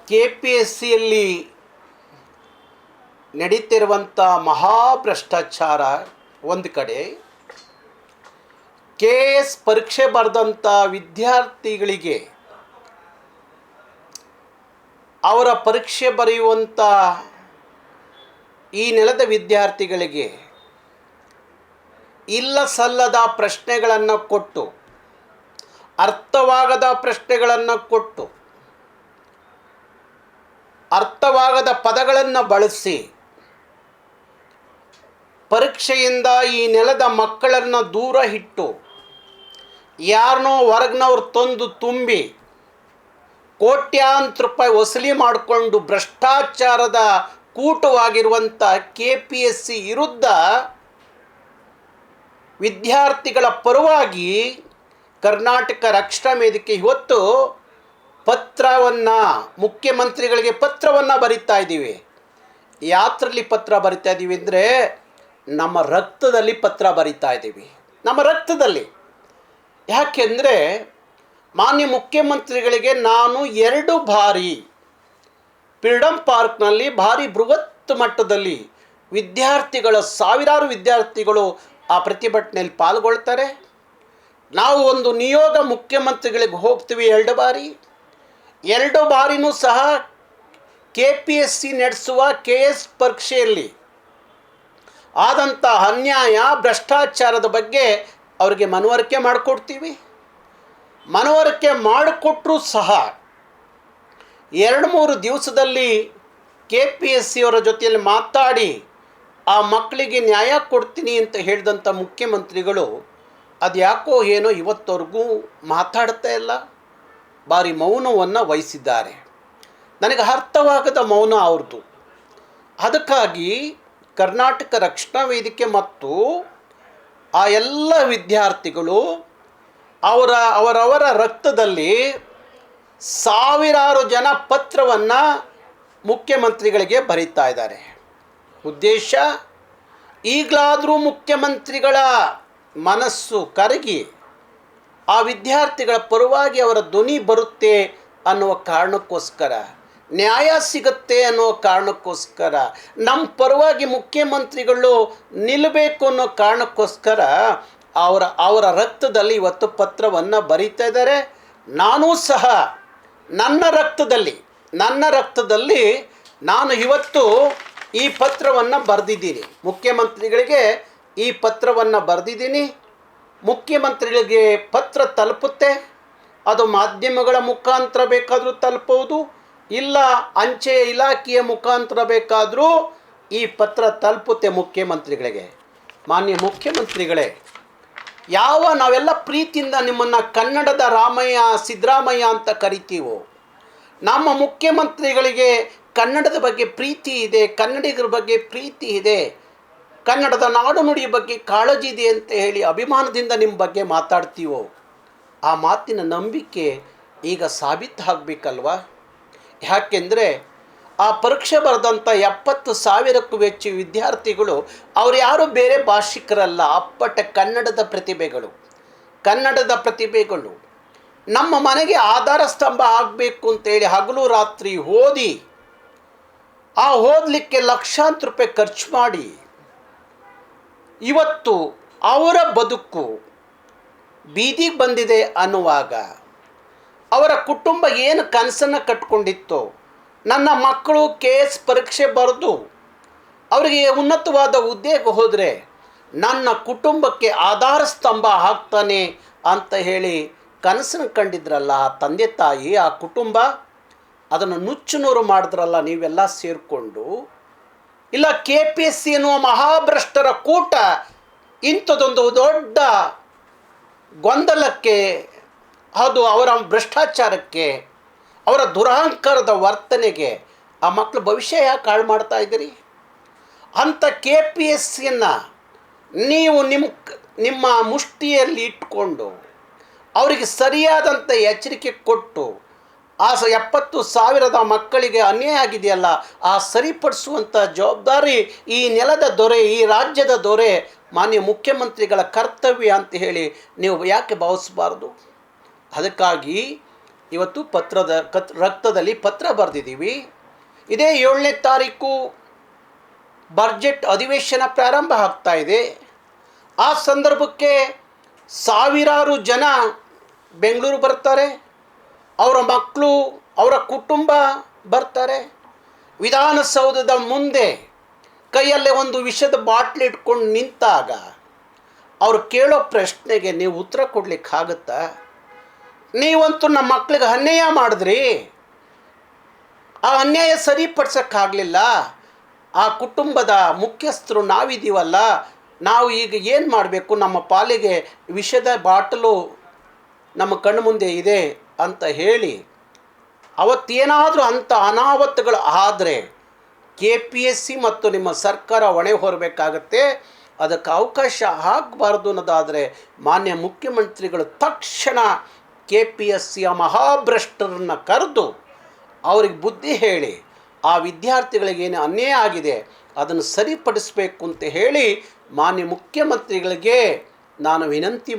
KPSCಯಲ್ಲಿ ನಡೀತಿರುವಂಥ ಮಹಾಭ್ರಷ್ಟಾಚಾರ ಒಂದು ಕಡೆ, KS ಪರೀಕ್ಷೆ ಬರೆದಂಥ ವಿದ್ಯಾರ್ಥಿಗಳಿಗೆ ಅವರ ಪರೀಕ್ಷೆ ಬರೆಯುವಂಥ ಈ ನೆಲದ ವಿದ್ಯಾರ್ಥಿಗಳಿಗೆ ಇಲ್ಲ ಸಲ್ಲದ ಪ್ರಶ್ನೆಗಳನ್ನು ಕೊಟ್ಟು, ಅರ್ಥವಾಗದ ಪ್ರಶ್ನೆಗಳನ್ನು ಕೊಟ್ಟು, ಅರ್ಥವಾಗದ ಪದಗಳನ್ನು ಬಳಸಿ ಪರೀಕ್ಷೆಯಿಂದ ಈ ನೆಲದ ಮಕ್ಕಳನ್ನು ದೂರ ಇಟ್ಟು ಯಾರನ್ನೋ ಹೊರಗಿನವ್ರು ತಂದು ತುಂಬಿ ಕೋಟ್ಯಾಂತರ ರೂಪಾಯಿ ವಸೂಲಿ ಮಾಡಿಕೊಂಡು ಭ್ರಷ್ಟಾಚಾರದ ಕೂಟವಾಗಿರುವಂಥ KPSC ವಿರುದ್ಧ ವಿದ್ಯಾರ್ಥಿಗಳ ಪರವಾಗಿ ಕರ್ನಾಟಕ ರಕ್ಷಣಾ ವೇದಿಕೆ ಇವತ್ತು ಪತ್ರವನ್ನು, ಮುಖ್ಯಮಂತ್ರಿಗಳಿಗೆ ಪತ್ರವನ್ನು ಬರಿತಾ ಇದ್ದೀವಿ. ಯಾತ್ರಲ್ಲಿ ಪತ್ರ ಬರಿತಾ ಇದ್ದೀವಿ ಅಂದರೆ ನಮ್ಮ ರಕ್ತದಲ್ಲಿ ಪತ್ರ ಬರಿತಾ ಇದ್ದೀವಿ, ನಮ್ಮ ರಕ್ತದಲ್ಲಿ. ಯಾಕೆಂದರೆ ಮಾನ್ಯ ಮುಖ್ಯಮಂತ್ರಿಗಳಿಗೆ ನಾನು 2 ಬಾರಿ ಫ್ರೀಡಮ್ ಪಾರ್ಕ್ನಲ್ಲಿ ಭಾರಿ ಬೃಹತ್ ಮಟ್ಟದಲ್ಲಿ ವಿದ್ಯಾರ್ಥಿಗಳ ಸಾವಿರಾರು ವಿದ್ಯಾರ್ಥಿಗಳು ಆ ಪ್ರತಿಭಟನೆಯಲ್ಲಿ ಪಾಲ್ಗೊಳ್ತಾರೆ. ನಾವು ಒಂದು ನಿಯೋಗ ಮುಖ್ಯಮಂತ್ರಿಗಳಿಗೆ ಹೋಗ್ತೀವಿ 2 ಬಾರಿ. 2 ಬಾರಿನೂ ಸಹ KPSC ನಡೆಸುವ KS ಪರೀಕ್ಷೆಯಲ್ಲಿ ಆದಂಥ ಅನ್ಯಾಯ, ಭ್ರಷ್ಟಾಚಾರದ ಬಗ್ಗೆ ಅವರಿಗೆ ಮನವರಿಕೆ ಮಾಡಿಕೊಡ್ತೀವಿ. ಮನವರಿಕೆ ಮಾಡಿಕೊಟ್ಟರೂ ಸಹ 2-3 ದಿವಸದಲ್ಲಿ KPSC ಅವರ ಜೊತೆಯಲ್ಲಿ ಮಾತಾಡಿ ಆ ಮಕ್ಕಳಿಗೆ ನ್ಯಾಯ ಕೊಡ್ತೀನಿ ಅಂತ ಹೇಳಿದಂಥ ಮುಖ್ಯಮಂತ್ರಿಗಳು ಅದು ಯಾಕೋ ಏನೋ ಇವತ್ತವರೆಗೂ ಮಾತಾಡ್ತಾ ಇಲ್ಲ, ಭಾರಿ ಮೌನವನ್ನು ವಹಿಸಿದ್ದಾರೆ. ನನಗೆ ಅರ್ಥವಾಗದ ಮೌನ ಅವ್ರದ್ದು. ಅದಕ್ಕಾಗಿ ಕರ್ನಾಟಕ ರಕ್ಷಣಾ ವೇದಿಕೆ ಮತ್ತು ಆ ಎಲ್ಲ ವಿದ್ಯಾರ್ಥಿಗಳು ಅವರವರ ರಕ್ತದಲ್ಲಿ ಸಾವಿರಾರು ಜನ ಪತ್ರವನ್ನು ಮುಖ್ಯಮಂತ್ರಿಗಳಿಗೆ ಬರೀತಾ ಇದ್ದಾರೆ. ಉದ್ದೇಶ, ಈಗಲಾದರೂ ಮುಖ್ಯಮಂತ್ರಿಗಳ ಮನಸ್ಸು ಕರಗಿ ಆ ವಿದ್ಯಾರ್ಥಿಗಳ ಪರವಾಗಿ ಅವರ ಧ್ವನಿ ಬರುತ್ತೆ ಅನ್ನುವ ಕಾರಣಕ್ಕೋಸ್ಕರ, ನ್ಯಾಯ ಸಿಗುತ್ತೆ ಅನ್ನೋ ಕಾರಣಕ್ಕೋಸ್ಕರ, ನಮ್ಮ ಪರವಾಗಿ ಮುಖ್ಯಮಂತ್ರಿಗಳು ನಿಲ್ಲಬೇಕು ಅನ್ನೋ ಕಾರಣಕ್ಕೋಸ್ಕರ ಅವರ ರಕ್ತದಲ್ಲಿ ಇವತ್ತು ಪತ್ರವನ್ನು ಬರೀತಾ ಇದ್ದಾರೆ. ನಾನೂ ಸಹ ನನ್ನ ರಕ್ತದಲ್ಲಿ ನಾನು ಇವತ್ತು ಈ ಪತ್ರವನ್ನು ಬರೆದಿದ್ದೀನಿ. ಮುಖ್ಯಮಂತ್ರಿಗಳಿಗೆ ಈ ಪತ್ರವನ್ನು ಬರೆದಿದ್ದೀನಿ. ಮುಖ್ಯಮಂತ್ರಿಗಳಿಗೆ ಪತ್ರ ತಲುಪುತ್ತೆ. ಅದು ಮಾಧ್ಯಮಗಳ ಮುಖಾಂತರ ಬೇಕಾದರೂ ತಲುಪಬಹುದು, ಇಲ್ಲ ಅಂಚೆ ಇಲಾಖೆಯ ಮುಖಾಂತರ ಬೇಕಾದರೂ ಈ ಪತ್ರ ತಲುಪುತ್ತೆ ಮುಖ್ಯಮಂತ್ರಿಗಳಿಗೆ. ಮಾನ್ಯ ಮುಖ್ಯಮಂತ್ರಿಗಳೇ, ನಾವೆಲ್ಲ ಪ್ರೀತಿಯಿಂದ ನಿಮ್ಮನ್ನು ಕನ್ನಡದ ರಾಮಯ್ಯ, ಸಿದ್ದರಾಮಯ್ಯ ಅಂತ ಕರಿತೀವೋ, ನಮ್ಮ ಮುಖ್ಯಮಂತ್ರಿಗಳಿಗೆ ಕನ್ನಡದ ಬಗ್ಗೆ ಪ್ರೀತಿ ಇದೆ, ಕನ್ನಡಿಗರ ಬಗ್ಗೆ ಪ್ರೀತಿ ಇದೆ, ಕನ್ನಡದ ನಾಡು ನುಡಿಯ ಬಗ್ಗೆ ಕಾಳಜಿ ಇದೆ ಅಂತ ಹೇಳಿ ಅಭಿಮಾನದಿಂದ ನಿಮ್ಮ ಬಗ್ಗೆ ಮಾತಾಡ್ತೀವೋ, ಆ ಮಾತಿನ ನಂಬಿಕೆ ಈಗ ಸಾಬೀತಾಗಬೇಕಲ್ವ? ಯಾಕೆಂದರೆ ಆ ಪರೀಕ್ಷೆ ಬರೆದಂಥ 70,000ಕ್ಕೂ ಹೆಚ್ಚು ವಿದ್ಯಾರ್ಥಿಗಳು ಅವರು ಯಾರೂ ಬೇರೆ ಭಾಷಿಕರಲ್ಲ, ಅಪ್ಪಟ ಕನ್ನಡದ ಪ್ರತಿಭೆಗಳು. ನಮ್ಮ ಮನೆಗೆ ಆಧಾರ ಸ್ತಂಭ ಆಗಬೇಕು ಅಂತೇಳಿ ಹಗಲು ರಾತ್ರಿ ಓದಲಿಕ್ಕೆ ಲಕ್ಷಾಂತರ ರೂಪಾಯಿ ಖರ್ಚು ಮಾಡಿ ಇವತ್ತು ಅವರ ಬದುಕು ಬೀದಿಗೆ ಬಂದಿದೆ ಅನ್ನುವಾಗ, ಅವರ ಕುಟುಂಬ ಏನು ಕನಸನ್ನು ಕಟ್ಕೊಂಡಿತ್ತೋ, ನನ್ನ ಮಕ್ಕಳು KS ಪರೀಕ್ಷೆ ಬರೆದು ಅವರಿಗೆ ಉನ್ನತವಾದ ಹುದ್ದೆಗೆ ಹೋದರೆ ನನ್ನ ಕುಟುಂಬಕ್ಕೆ ಆಧಾರ ಸ್ತಂಭ ಆಗ್ತಾನೆ ಅಂತ ಹೇಳಿ ಕನಸನ್ನು ಕಂಡಿದ್ರಲ್ಲ ಆ ತಂದೆ ತಾಯಿ, ಆ ಕುಟುಂಬ, ಅದನ್ನು ನುಚ್ಚುನೂರು ಮಾಡಿದ್ರಲ್ಲ ನೀವೆಲ್ಲ ಸೇರಿಕೊಂಡು. ಇಲ್ಲ, KPSC ಎನ್ನುವ ಮಹಾಭ್ರಷ್ಟರ ಕೂಟ ಇಂಥದ್ದೊಂದು ದೊಡ್ಡ ಗೊಂದಲಕ್ಕೆ, ಅದು ಅವರ ಭ್ರಷ್ಟಾಚಾರಕ್ಕೆ, ಅವರ ದುರಹಂಕಾರದ ವರ್ತನೆಗೆ ಆ ಮಕ್ಕಳು ಭವಿಷ್ಯ ಯಾಕೆ ಹಾಳು ಮಾಡ್ತಾ ಇದ್ದೀರಿ? ಅಂಥ KPSCಯನ್ನು ನೀವು ನಿಮ್ಮ ಮುಷ್ಟಿಯಲ್ಲಿ ಇಟ್ಕೊಂಡು ಅವರಿಗೆ ಸರಿಯಾದಂಥ ಎಚ್ಚರಿಕೆ ಕೊಟ್ಟು ಆ 70,000 ಮಕ್ಕಳಿಗೆ ಅನ್ಯಾಯ ಆಗಿದೆಯಲ್ಲ, ಆ ಸರಿಪಡಿಸುವಂಥ ಜವಾಬ್ದಾರಿ ಈ ನೆಲದ ದೊರೆ, ಈ ರಾಜ್ಯದ ದೊರೆ ಮಾನ್ಯ ಮುಖ್ಯಮಂತ್ರಿಗಳ ಕರ್ತವ್ಯ ಅಂತ ಹೇಳಿ ನೀವು ಯಾಕೆ ಭಾವಿಸಬಾರ್ದು? ಅದಕ್ಕಾಗಿ ಇವತ್ತು ರಕ್ತದಲ್ಲಿ ಪತ್ರ ಬರೆದಿದ್ದೀವಿ. ಇದೇ 7ನೇ ತಾರೀಕು ಬಜೆಟ್ ಅಧಿವೇಶನ ಪ್ರಾರಂಭ ಆಗ್ತಾ ಇದೆ. ಆ ಸಂದರ್ಭಕ್ಕೆ ಸಾವಿರಾರು ಜನ ಬೆಂಗಳೂರು ಬರ್ತಾರೆ, ಅವರ ಮಕ್ಕಳು, ಅವರ ಕುಟುಂಬ ಬರ್ತಾರೆ. ವಿಧಾನಸೌಧದ ಮುಂದೆ ಕೈಯಲ್ಲೇ ಒಂದು ವಿಷದ ಬಾಟ್ಲಿ ಇಟ್ಕೊಂಡು ನಿಂತಾಗ ಅವರು ಕೇಳೋ ಪ್ರಶ್ನೆಗೆ ನೀವು ಉತ್ತರ ಕೊಡಲಿಕ್ಕಾಗತ್ತಾ? ನೀವಂತೂ ನಮ್ಮ ಮಕ್ಕಳಿಗೆ ಅನ್ಯಾಯ ಮಾಡಿದ್ರಿ, ಆ ಅನ್ಯಾಯ ಸರಿಪಡಿಸೋಕ್ಕಾಗಲಿಲ್ಲ. ಆ ಕುಟುಂಬದ ಮುಖ್ಯಸ್ಥರು ನಾವಿದ್ದೀವಲ್ಲ, ನಾವು ಈಗ ಏನು ಮಾಡಬೇಕು? ನಮ್ಮ ಪಾಲಿಗೆ ವಿಷದ ಬಾಟಲು ನಮ್ಮ ಕಣ್ಣು ಮುಂದೆ ಇದೆ ಅಂತ ಹೇಳಿ ಅವತ್ತೇನಾದರೂ ಅಂಥ ಅನಾಹುತಗಳು ಆದರೆ KPSC ಮತ್ತು ನಿಮ್ಮ ಸರ್ಕಾರ ಹೊಣೆ ಹೊರಬೇಕಾಗತ್ತೆ. ಅದಕ್ಕೆ ಅವಕಾಶ ಆಗಬಾರ್ದು ಅನ್ನೋದಾದರೆ ಮಾನ್ಯ ಮುಖ್ಯಮಂತ್ರಿಗಳು ತಕ್ಷಣ KPSCಯ ಮಹಾಭ್ರಷ್ಟರನ್ನು ಕರೆದು ಅವ್ರಿಗೆ ಬುದ್ಧಿ ಹೇಳಿ ಆ ವಿದ್ಯಾರ್ಥಿಗಳಿಗೇನು ಅನ್ಯಾಯ ಆಗಿದೆ ಅದನ್ನು ಸರಿಪಡಿಸಬೇಕು ಅಂತ ಹೇಳಿ ಮಾನ್ಯ ಮುಖ್ಯಮಂತ್ರಿಗಳಿಗೆ ನಾನು ವಿನಂತಿ